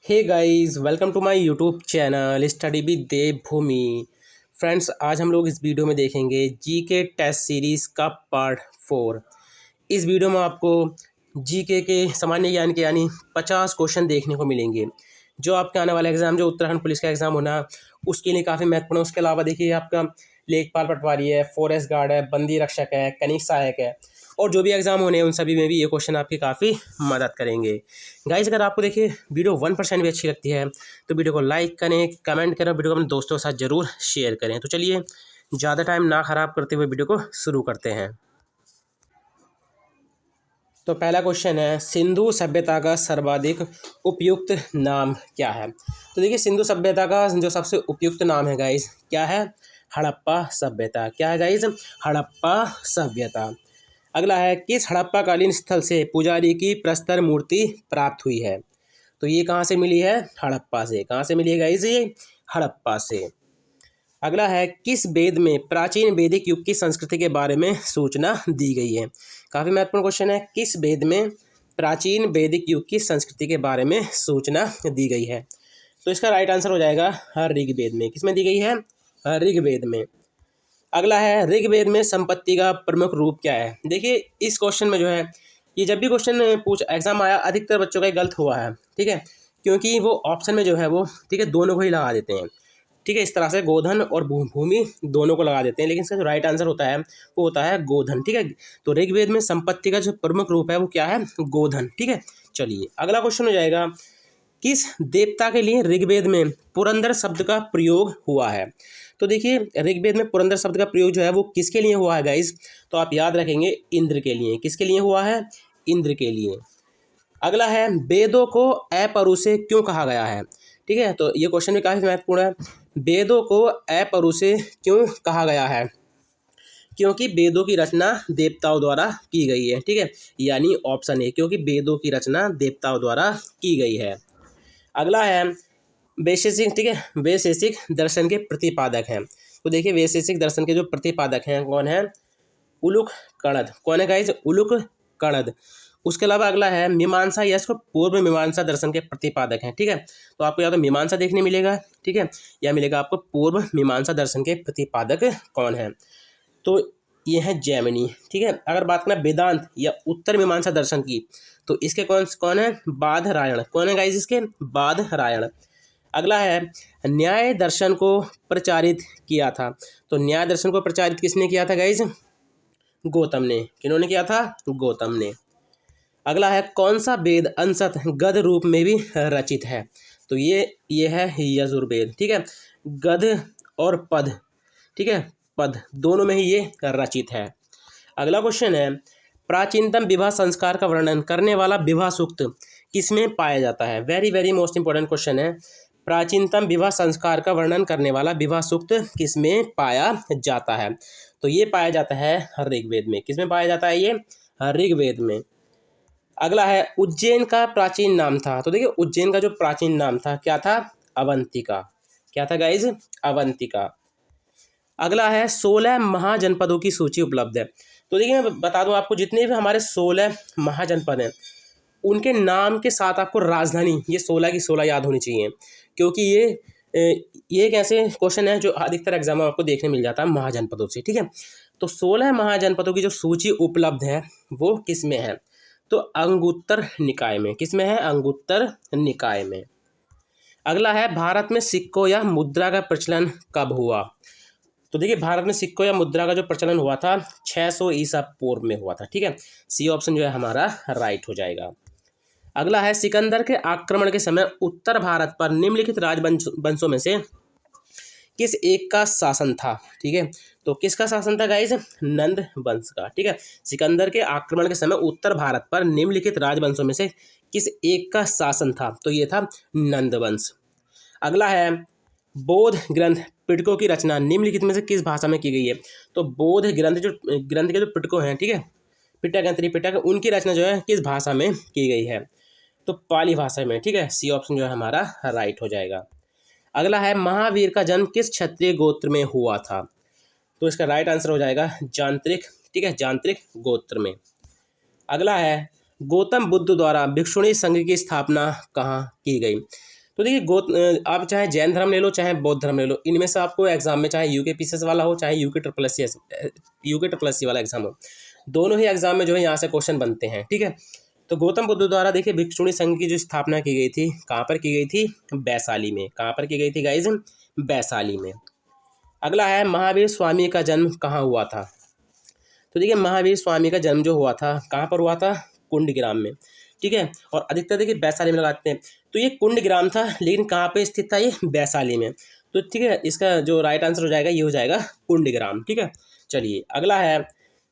Hey guys, welcome to my YouTube channel study with Devbhoomi. Friends, आज हम लोग इस वीडियो में देखेंगे जीके टेस्ट सीरीज़ का पार्ट 4। इस वीडियो में आपको जीके के सामान्य ज्ञान के यानी 50 क्वेश्चन देखने को मिलेंगे, जो आपके आने वाला एग्ज़ाम जो उत्तराखंड पुलिस का एग्ज़ाम होना उसके लिए काफ़ी महत्वपूर्ण है। उसके अलावा देखिए आपका लेखपाल पटवारी है, फॉरेस्ट गार्ड है, बंदी रक्षक है, खनिज सहायक है और जो भी एग्ज़ाम होने हैं उन सभी में भी ये क्वेश्चन आपकी काफ़ी मदद करेंगे। गाइस, अगर आपको देखिए वीडियो 1% भी अच्छी लगती है तो वीडियो को लाइक करें, कमेंट करें, वीडियो को अपने दोस्तों के साथ ज़रूर शेयर करें। तो चलिए ज़्यादा टाइम ना ख़राब करते हुए वीडियो को शुरू करते हैं। तो पहला क्वेश्चन है, सिंधु सभ्यता का सर्वाधिक उपयुक्त नाम क्या है? तो देखिए सिंधु सभ्यता का जो सबसे उपयुक्त नाम है गाइस, क्या है? हड़प्पा सभ्यता। क्या है गाइस? हड़प्पा सभ्यता। अगला है, किस हड़प्पा कालीन स्थल से पुजारी की प्रस्तर मूर्ति प्राप्त हुई है? तो ये कहाँ से मिली है? हड़प्पा से। कहाँ से मिली है गाइस? ये हड़प्पा से। अगला है, किस वेद में प्राचीन वैदिक युग की संस्कृति के बारे में सूचना दी गई है? काफ़ी महत्वपूर्ण क्वेश्चन है। किस वेद में प्राचीन वैदिक युग की संस्कृति के बारे में सूचना दी गई है? तो इसका राइट आंसर हो जाएगा ऋग्वेद में। किसमें दी गई है? ऋग्वेद में। अगला है, ऋग्वेद में संपत्ति का प्रमुख रूप क्या है? देखिए इस क्वेश्चन में जो है, ये जब भी क्वेश्चन एग्जाम आया अधिकतर बच्चों का गलत हुआ है, ठीक है, क्योंकि वो ऑप्शन में जो है वो, ठीक है, दोनों को ही लगा देते हैं। ठीक है, इस तरह से गोधन और भूमि दोनों को लगा देते हैं, लेकिन इसका जो राइट आंसर होता है वो होता है गोधन। ठीक है, तो ऋग्वेद में संपत्ति का जो प्रमुख रूप है वो क्या है? गोधन। ठीक है, चलिए अगला क्वेश्चन हो जाएगा, किस देवता के लिए ऋग्वेद में पुरंदर शब्द का प्रयोग हुआ है? तो देखिए ऋग्वेद में पुरंदर शब्द का प्रयोग जो है वो किसके लिए हुआ है गाइस? तो आप याद रखेंगे इंद्र के लिए। किसके लिए हुआ है? इंद्र के लिए। अगला है, वेदों को अपरु से क्यों कहा गया है? ठीक है, तो ये क्वेश्चन भी काफ़ी महत्वपूर्ण है। वेदों को अपरु से क्यों कहा गया है? क्योंकि वेदों की रचना देवताओं द्वारा की गई है। ठीक है, यानी ऑप्शन ए, क्योंकि वेदों की रचना देवताओं द्वारा की गई है। अगला है, वैशेषिक, ठीक है, वैशेषिक दर्शन के प्रतिपादक हैं। तो देखिए वैशेषिक दर्शन के जो प्रतिपादक हैं कौन है? उलुक कणद। कौन है गाइज? उलुक कणद। उसके अलावा अगला है, मीमांसा या इसको पूर्व मीमांसा दर्शन के प्रतिपादक हैं। ठीक है, तो आपको या तो मीमांसा देखने मिलेगा, ठीक है, या मिलेगा आपको पूर्व मीमांसा दर्शन के प्रतिपादक कौन है? तो ये है जैमिनी। ठीक है, अगर बात करें वेदांत या उत्तर मीमांसा दर्शन की तो इसके कौन कौन है? बादरायण। कौन है गाइज इसके? बादरायण। अगला है, न्याय दर्शन को प्रचारित किया था। तो न्याय दर्शन को प्रचारित किसने किया था गाइज? गौतम ने। किन्होंने किया था? गौतम ने। अगला है, कौन सा वेद अंशतः गद्य रूप में भी रचित है? तो ये है यजुर्वेद। ठीक है, गद्य और पद, ठीक है, पद दोनों में ही ये रचित है। अगला क्वेश्चन है, प्राचीनतम विवाह संस्कार का वर्णन करने वाला विवाह सूक्त किसमें पाया जाता है? Very very most important question है। प्राचीनतम विवाह संस्कार का वर्णन करने वाला विवाह सूक्त किसमें पाया जाता है? तो ये पाया जाता है ऋग्वेद में। किसमें पाया जाता है? ये ऋग्वेद में। अगला है, उज्जैन का प्राचीन नाम था। तो देखिए उज्जैन का जो प्राचीन नाम था क्या था? अवंतिका। क्या था गाइज? अवंतिका। अगला है, 16 महाजनपदों की सूची उपलब्ध है। तो देखिए मैं बता दूं आपको, जितने भी हमारे 16 महाजनपद हैं उनके नाम के साथ आपको राजधानी ये 16 की 16 याद होनी चाहिए, क्योंकि ये एक ऐसे क्वेश्चन है जो अधिकतर एग्जाम में आपको देखने मिल जाता है महाजनपदों से। ठीक है, तो 16 महाजनपदों की जो सूची उपलब्ध है वो किस में है? तो अंगुत्तर निकाय में। किस में है? अंगुत्तर निकाय में। अगला है, भारत में सिक्कों या मुद्रा का प्रचलन कब हुआ? तो देखिए भारत में सिक्कों या मुद्रा का जो प्रचलन हुआ था 600 ईसा पूर्व में हुआ था। ठीक है, सी ऑप्शन जो है हमारा राइट हो जाएगा। अगला है, सिकंदर के आक्रमण के समय उत्तर भारत पर निम्नलिखित राजवंशों में से किस एक का शासन था? ठीक है, तो किसका शासन था गाइज? नंद वंश का। ठीक है, सिकंदर के आक्रमण के समय उत्तर भारत पर निम्नलिखित राजवंशों में से किस एक का शासन था? तो ये था नंद वंश। अगला है, बौद्ध ग्रंथ पिटकों की रचना निम्नलिखित में से किस भाषा में की गई है? तो बौद्ध ग्रंथ के जो पिटकों हैं, ठीक है, पिटक या त्रिपिटक, उनकी रचना जो है किस भाषा में की गई है? तो पाली भाषा में। ठीक है, सी ऑप्शन जो है हमारा राइट हो जाएगा। अगला है, महावीर का जन्म किस क्षत्रिय गोत्र में हुआ था? तो इसका राइट आंसर हो जाएगा जांत्रिक। ठीक है, जांत्रिक गोत्र में। अगला है, गौतम बुद्ध द्वारा भिक्षुणी संघ की स्थापना कहाँ की गई? तो देखिए आप चाहे जैन धर्म ले लो चाहे बौद्ध धर्म ले लो, इनमें से आपको एग्जाम में चाहे यूके पीसीएस वाला हो चाहे यूके ट्रिपल एस सी वाला एग्जाम हो, दोनों ही एग्जाम में जो है यहाँ से क्वेश्चन बनते हैं। ठीक है, तो गौतम बुद्ध द्वारा देखिए भिक्षुणी संघ की जो स्थापना की गई थी, कहाँ पर की गई थी? वैशाली में। कहाँ पर की गई थी गाइज? वैशाली में। अगला है महावीर स्वामी का जन्म कहाँ हुआ था? तो देखिए महावीर स्वामी का जन्म जो हुआ था कहाँ पर हुआ था? कुंडग्राम में। ठीक है, और अधिकतर देखिए वैशाली में लगाते हैं, तो ये कुंडग्राम था, लेकिन कहाँ पे स्थित था? ये वैशाली में। तो ठीक है, इसका जो राइट आंसर हो जाएगा ये हो जाएगा कुंडग्राम। ठीक है, चलिए अगला है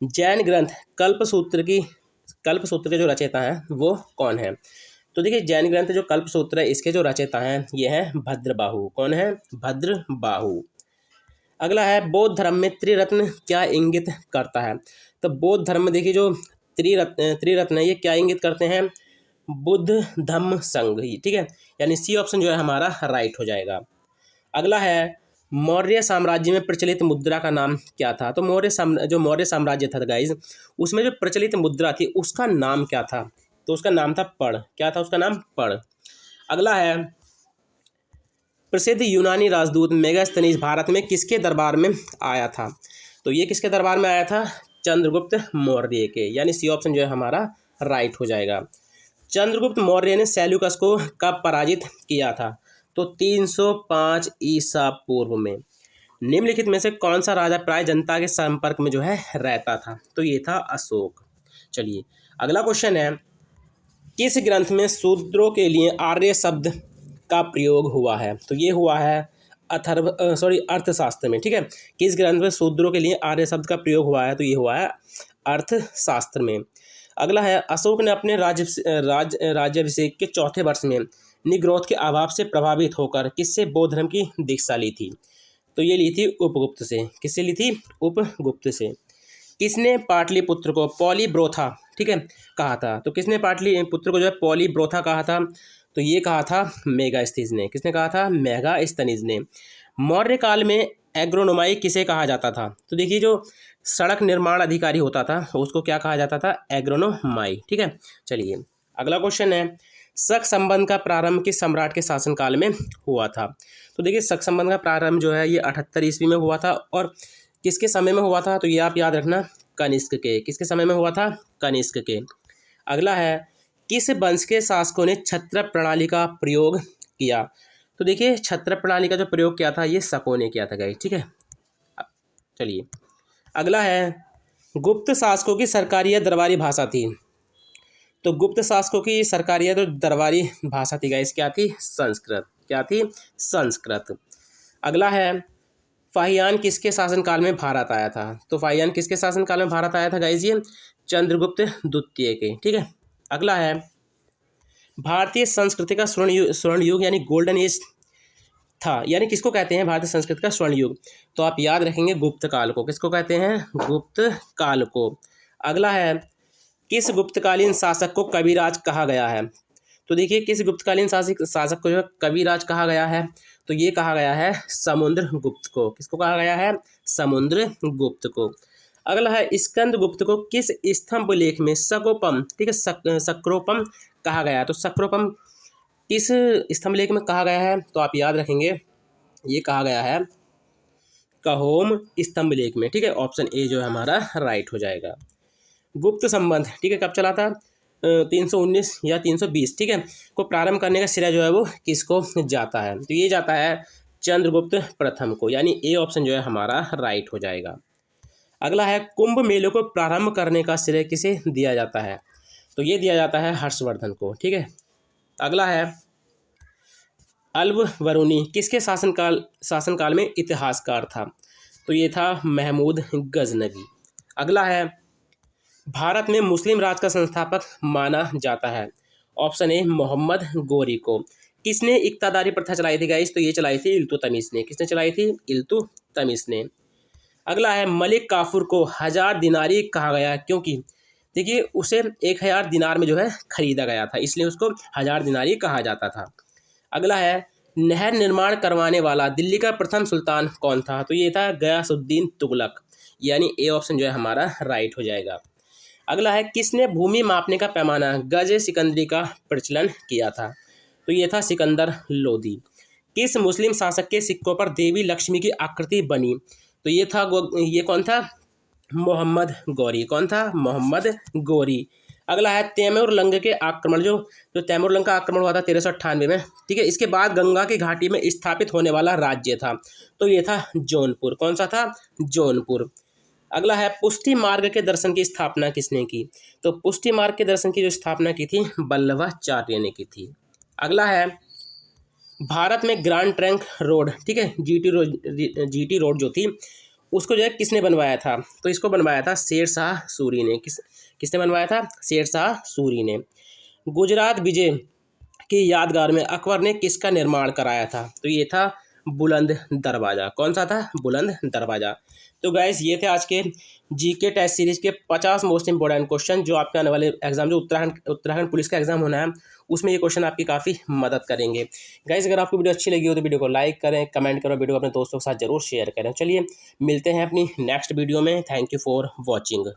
जैन ग्रंथ कल्पसूत्र के जो रचयिता हैं वो कौन है? तो देखिए जैन ग्रंथ जो कल्पसूत्र है इसके जो रचयिता हैं ये हैं भद्रबाहु। कौन है? भद्रबाहु। अगला है बौद्ध धर्म में त्रिरत्न क्या इंगित करता है? तो बौद्ध धर्म में देखिए जो त्रिरत्न है ये क्या इंगित करते हैं? बुद्ध धम्म संघ। ठीक है, यानी सी ऑप्शन जो है हमारा राइट हो जाएगा। अगला है मौर्य साम्राज्य में प्रचलित मुद्रा का नाम क्या था? तो जो मौर्य साम्राज्य था गाइज, उसमें जो प्रचलित मुद्रा थी उसका नाम क्या था? तो उसका नाम था पढ़। क्या था उसका नाम? पढ़। अगला है प्रसिद्ध यूनानी राजदूत मेगास्थनीज भारत में किसके दरबार में आया था? तो ये किसके दरबार में आया था? चंद्रगुप्त मौर्य के, यानी सी ऑप्शन जो है हमारा राइट हो जाएगा। चंद्रगुप्त मौर्य ने सेल्यूकस को कब पराजित किया था? तो 305 ईसा पूर्व में। निम्नलिखित में से कौन सा राजा प्राय जनता के संपर्क में जो है रहता था? तो ये था अशोक। चलिए अगला क्वेश्चन है किस ग्रंथ में शूद्रों के लिए आर्य शब्द का प्रयोग हुआ है? तो ये हुआ है अर्थशास्त्र में। ठीक है, किस ग्रंथ में शूद्रों के लिए आर्य शब्द का प्रयोग हुआ है? तो ये हुआ है अर्थशास्त्र में। अगला है अशोक ने अपने राज्याभिषेक के चौथे वर्ष में निग्रोध के अभाव से प्रभावित होकर किससे बौद्ध धर्म की दीक्षा ली थी? तो ये ली थी उपगुप्त से। किससे ली थी? उपगुप्त से। किसने पाटलिपुत्र को पॉलीब्रोथा, ठीक है, कहा था? तो किसने पाटलिपुत्र को जो है पॉलीब्रोथा कहा था? तो ये कहा था मेगास्थनीज ने। किसने कहा था? मेगास्थनीज ने। मौर्य काल में एग्रोनोमाई किसे कहा जाता था? तो देखिए जो सड़क निर्माण अधिकारी होता था उसको क्या कहा जाता था? एग्रोनोमाई। ठीक है, चलिए अगला क्वेश्चन है शक संबंध का प्रारंभ किस सम्राट के शासनकाल में हुआ था? तो देखिए शक संबंध का प्रारंभ जो है ये 78 ईस्वी में हुआ था, और किसके समय में हुआ था? तो ये आप याद रखना, कनिष्क के। किसके समय में हुआ था? कनिष्क के। अगला है किस वंश के शासकों ने छत्र प्रणाली का प्रयोग किया? तो देखिए छत्र प्रणाली का जो प्रयोग किया था ये शकों ने किया था गाइस। ठीक है, चलिए अगला है गुप्त शासकों की सरकारी या दरबारी भाषा थी? तो गुप्त शासकों की सरकारी या तो दरबारी भाषा थी गाइस, क्या थी? संस्कृत। क्या थी? संस्कृत। अगला है फाहियान किसके शासनकाल में भारत आया था? तो फाहियान किसके शासनकाल में भारत आया था गाइस? ये चंद्रगुप्त द्वितीय के। ठीक है, अगला है भारतीय संस्कृति का स्वर्ण युग यानी गोल्डन एज था, यानी किसको कहते हैं भारतीय संस्कृति का स्वर्ण युग? तो आप याद रखेंगे गुप्त काल को। किसको कहते हैं? गुप्त काल को। अगला है किस गुप्तकालीन शासक को कविराज कहा गया है? तो देखिए किस गुप्तकालीन शासक को जो कविराज कहा गया है? तो ये कहा गया है समुद्रगुप्त को। किसको कहा गया है? समुद्रगुप्त को। अगला है स्कंदगुप्त को किस स्तंभ लेख में सकोपम, ठीक है, सक्रोपम कहा गया है? तो सक्रोपम किस स्तंभ लेख में कहा गया है? तो आप याद रखेंगे ये कहा गया है कहोम स्तंभ लेख में। ठीक है, ऑप्शन ए जो है हमारा राइट हो जाएगा। गुप्त संबंध, ठीक है, कब चला था? 319 या 320, ठीक है, को प्रारंभ करने का श्रेय जो है वो किसको जाता है? तो ये जाता है चंद्रगुप्त प्रथम को, यानी ए ऑप्शन जो है हमारा राइट हो जाएगा। अगला है कुंभ मेले को प्रारंभ करने का श्रेय किसे दिया जाता है? तो ये दिया जाता है हर्षवर्धन को। ठीक है, अगला है अल्बरूनी किसके शासनकाल में इतिहासकार था? तो ये था महमूद गजनवी। अगला है भारत में मुस्लिम राज का संस्थापक माना जाता है? ऑप्शन ए मोहम्मद गोरी को। किसने इक्तादारी प्रथा चलाई थी गाइस? तो ये चलाई थी इल्तुतमिश ने। किसने चलाई थी? इल्तुतमिश ने। अगला है मलिक काफूर को 1000 दिनारी कहा गया क्योंकि देखिए उसे 1000 दिनार में जो है खरीदा गया था, इसलिए उसको 1000 दिनारी कहा जाता था। अगला है नहर निर्माण करवाने वाला दिल्ली का प्रथम सुल्तान कौन था? तो ये था गयासुद्दीन तुगलक, यानी ए ऑप्शन जो है हमारा राइट हो जाएगा। अगला है किसने भूमि मापने का पैमाना गज सिकंदरी का प्रचलन किया था? तो ये था सिकंदर लोदी। किस मुस्लिम शासक के सिक्कों पर देवी लक्ष्मी की आकृति बनी? तो ये कौन था? मोहम्मद गौरी। कौन था? मोहम्मद गौरी। अगला है तैमूर लंग के आक्रमण जो तैमूर लंग का आक्रमण हुआ था 1398 में, ठीक है, इसके बाद गंगा की घाटी में स्थापित होने वाला राज्य था? तो ये था जौनपुर। कौन सा था? जौनपुर। अगला है पुष्टि मार्ग के दर्शन की स्थापना किसने की? तो पुष्टि मार्ग के दर्शन की जो स्थापना की थी वल्लभाचार्य ने की थी। अगला है भारत में ग्रैंड ट्रंक रोड, ठीक है, जीटी रोड जो थी उसको जो है किसने बनवाया था? तो इसको बनवाया था शेरशाह सूरी ने। किसने बनवाया था? शेरशाह सूरी ने। गुजरात विजय की यादगार में अकबर ने किसका निर्माण कराया था? तो ये था बुलंद दरवाज़ा। कौन सा था? बुलंद दरवाज़ा। तो गाइस ये थे आज के जीके टेस्ट सीरीज के 50 मोस्ट इंपॉर्टेंट क्वेश्चन जो आपके आने वाले एग्जाम जो उत्तराखंड पुलिस का एग्जाम होना है उसमें ये क्वेश्चन आपकी काफ़ी मदद करेंगे। गाइस अगर आपको वीडियो अच्छी लगी हो तो वीडियो को लाइक करें, कमेंट करें, वीडियो को अपने दोस्तों के साथ जरूर शेयर करें। चलिए मिलते हैं अपनी नेक्स्ट वीडियो में। Thank you for watching.